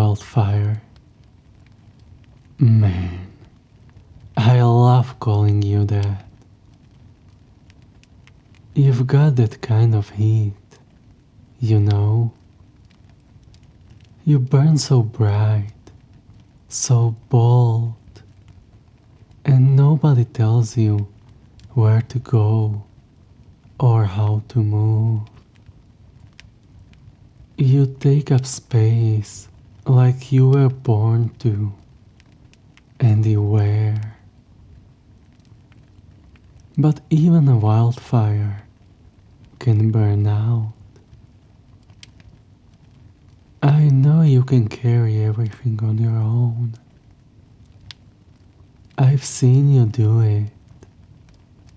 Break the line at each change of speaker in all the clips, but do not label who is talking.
Wildfire. Man, I love calling you that. You've got that kind of heat, you know? You burn so bright, so bold, and nobody tells you where to go or how to move. You take up space like you were born to, anywhere. But even a wildfire can burn out. I know you can carry everything on your own. I've seen you do it,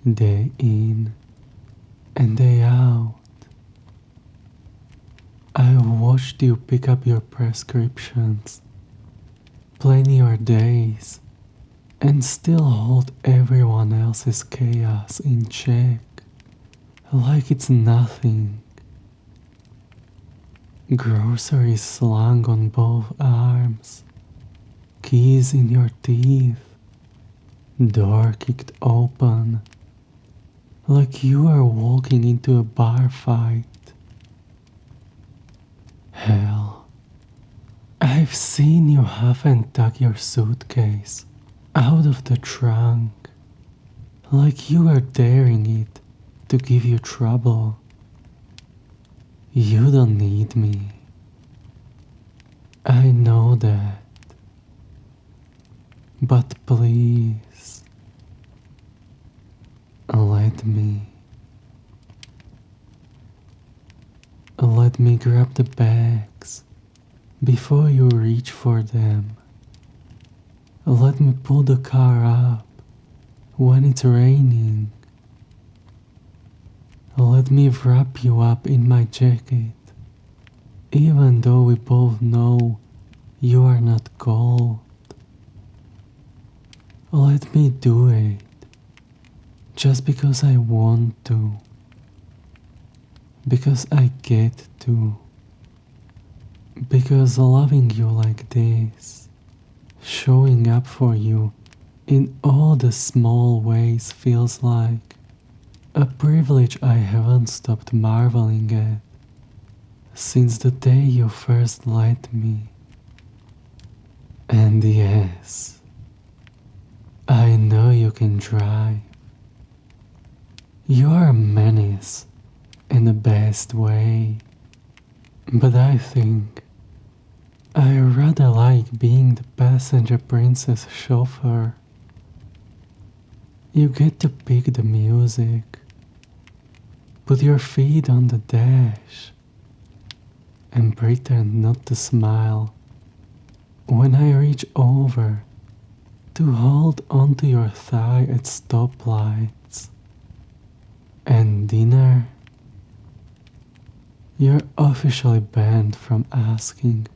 day in and day out. I've watched you pick up your prescriptions, plan your days, and still hold everyone else's chaos in check, like it's nothing. Groceries slung on both arms, keys in your teeth, door kicked open, like you are walking into a bar fight. Hell, I've seen you huff and tug your suitcase out of the trunk, like you are daring it to give you trouble. You don't need me. I know that. But please, let me. Let me grab the bags before you reach for them. Let me pull the car up when it's raining. Let me wrap you up in my jacket, even though we both know you are not cold. Let me do it, just because I want to. Because I get to. Because loving you like this, showing up for you in all the small ways feels like a privilege I haven't stopped marveling at since the day you first let me. And yes, I know you can drive. You're a menace in the best way, but I think I rather like being the passenger princess chauffeur. You get to pick the music, put your feet on the dash, and pretend not to smile when I reach over to hold onto your thigh at stoplights. And dinner? You're officially banned from asking,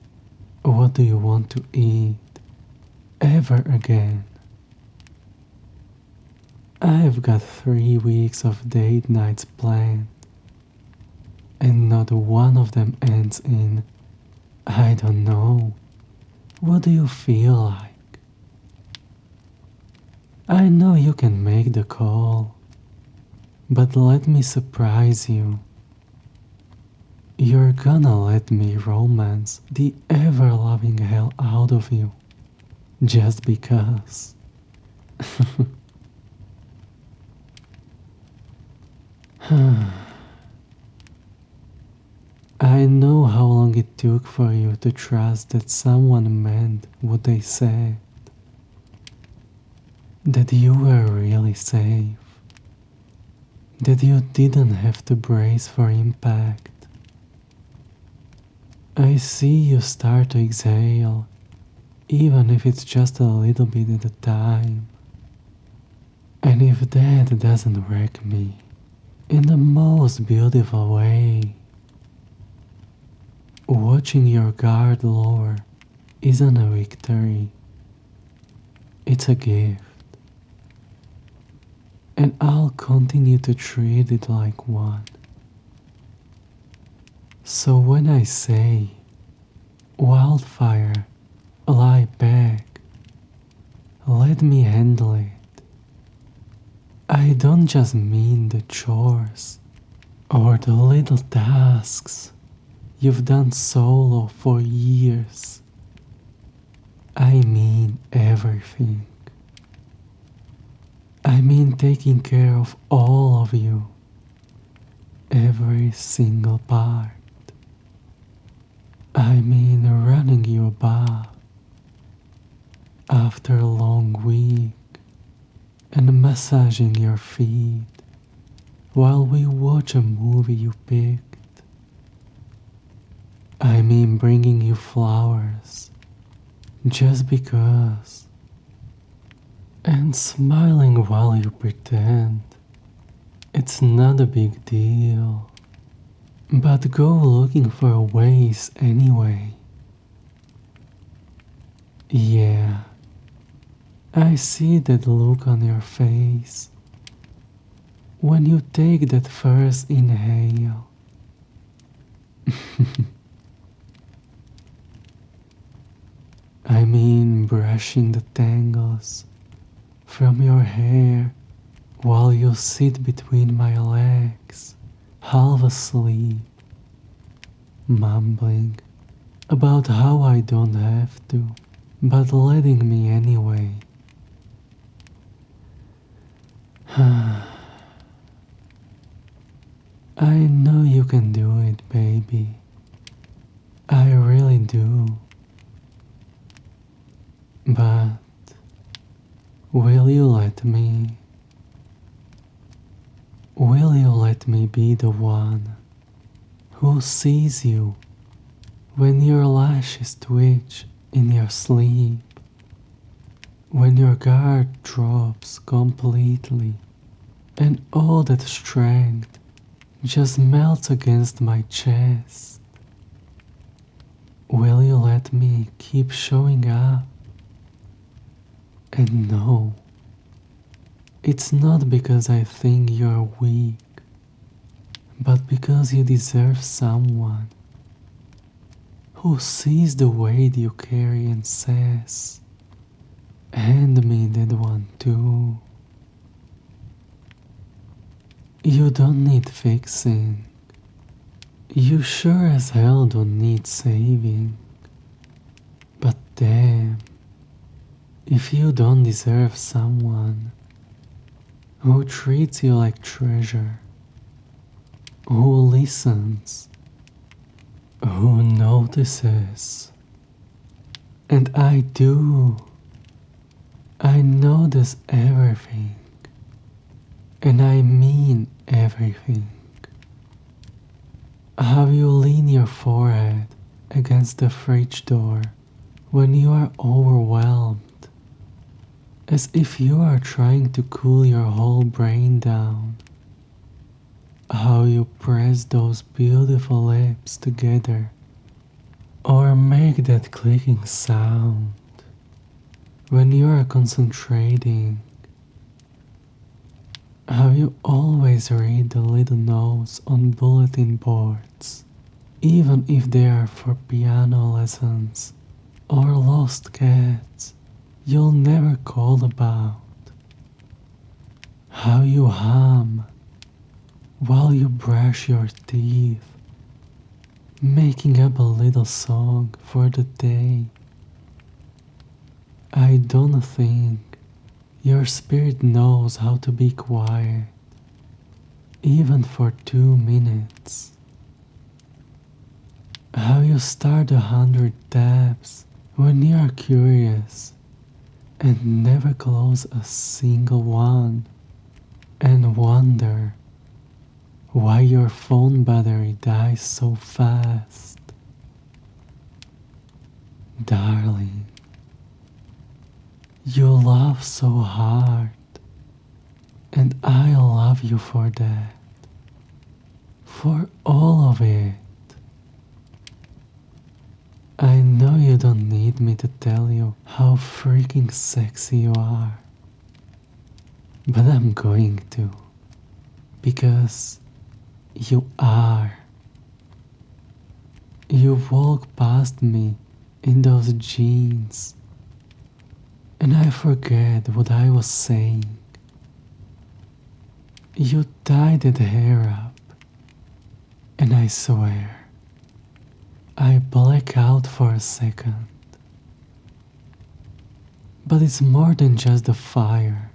"What do you want to eat?" ever again. I've got 3 weeks of date nights planned, and not one of them ends in, "I don't know, what do you feel like?" I know you can make the call, but let me surprise you. You're gonna let me romance the ever-loving hell out of you, just because. I know how long it took for you to trust that someone meant what they said, that you were really safe, that you didn't have to brace for impact. I see you start to exhale, even if it's just a little bit at a time. And if that doesn't wreck me in the most beautiful way, watching your guard lower isn't a victory, it's a gift. And I'll continue to treat it like one. So when I say, Wildfire, lie back. Let me handle it. I don't just mean the chores or the little tasks you've done solo for years. I mean everything. I mean taking care of all of you, every single part. I mean running you a bath after a long week and massaging your feet while we watch a movie you picked. I mean bringing you flowers just because, and smiling while you pretend it's not a big deal, but go looking for ways anyway. Yeah, I see that look on your face when you take that first inhale. I mean brushing the tangles from your hair while you sit between my legs, half asleep, mumbling about how I don't have to, but letting me anyway. I know you can do it, baby. I really do. But will you let me? Will you let me be the one who sees you when your lashes twitch in your sleep, when your guard drops completely and all that strength just melts against my chest? Will you let me keep showing up? And no, it's not because I think you're weak, but because you deserve someone who sees the weight you carry and says, "Hand me that one too." You don't need fixing. You sure as hell don't need saving. But damn, if you don't deserve someone who treats you like treasure, who listens, who notices. And I do. I notice everything. And I mean everything. How you lean your forehead against the fridge door when you are overwhelmed, as if you are trying to cool your whole brain down. How you press those beautiful lips together or make that clicking sound when you are concentrating. How you always read the little notes on bulletin boards, even if they are for piano lessons or lost cats you'll never call about. How you hum while you brush your teeth, making up a little song for the day. I don't think your spirit knows how to be quiet, even for 2 minutes. How you start 100 tabs when you are curious and never close a single one, and wonder why your phone battery dies so fast. Darling, you laugh so hard, and I love you for that, for all of it. I know you don't need me to tell you how freaking sexy you are, but I'm going to, because you are. You walk past me in those jeans, and I forget what I was saying. You tied the hair up, and I swear, I black out for a second. But it's more than just the fire.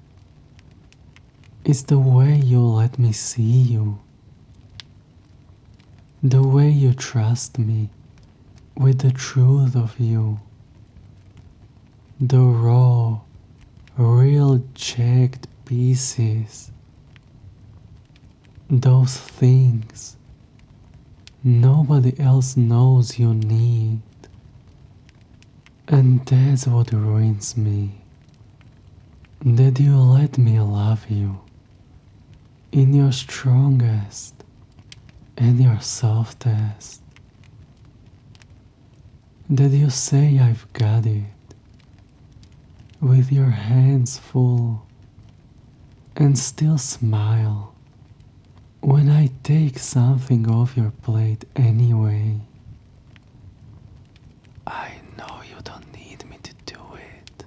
It's the way you let me see you. The way you trust me with the truth of you. The raw, real jagged pieces. Those things nobody else knows you need. And that's what ruins me. That you let me love you in your strongest and your softest. That you say I've got it with your hands full and still smile when I take something off your plate anyway. I know you don't need me to do it,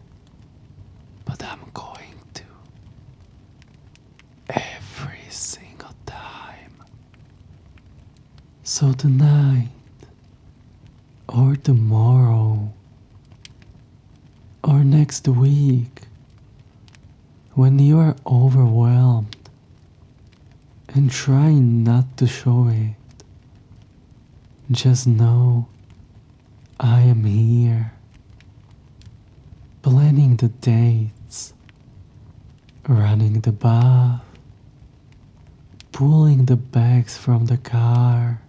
but I'm going to. Every single time. So tonight, or tomorrow, or next week, when you are overwhelmed and trying not to show it, just know I am here, planning the dates, running the bath, pulling the bags from the car,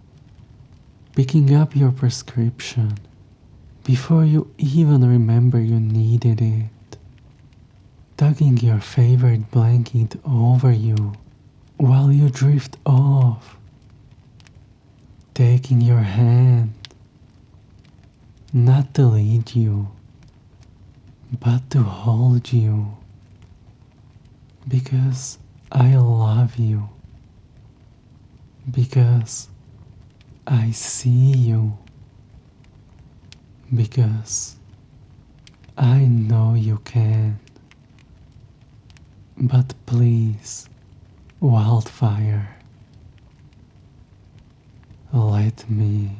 picking up your prescription before you even remember you needed it, tugging your favorite blanket over you while you drift off, taking your hand, not to lead you, but to hold you, because I love you, because I see you, because I know you can. But please, Wildfire, let me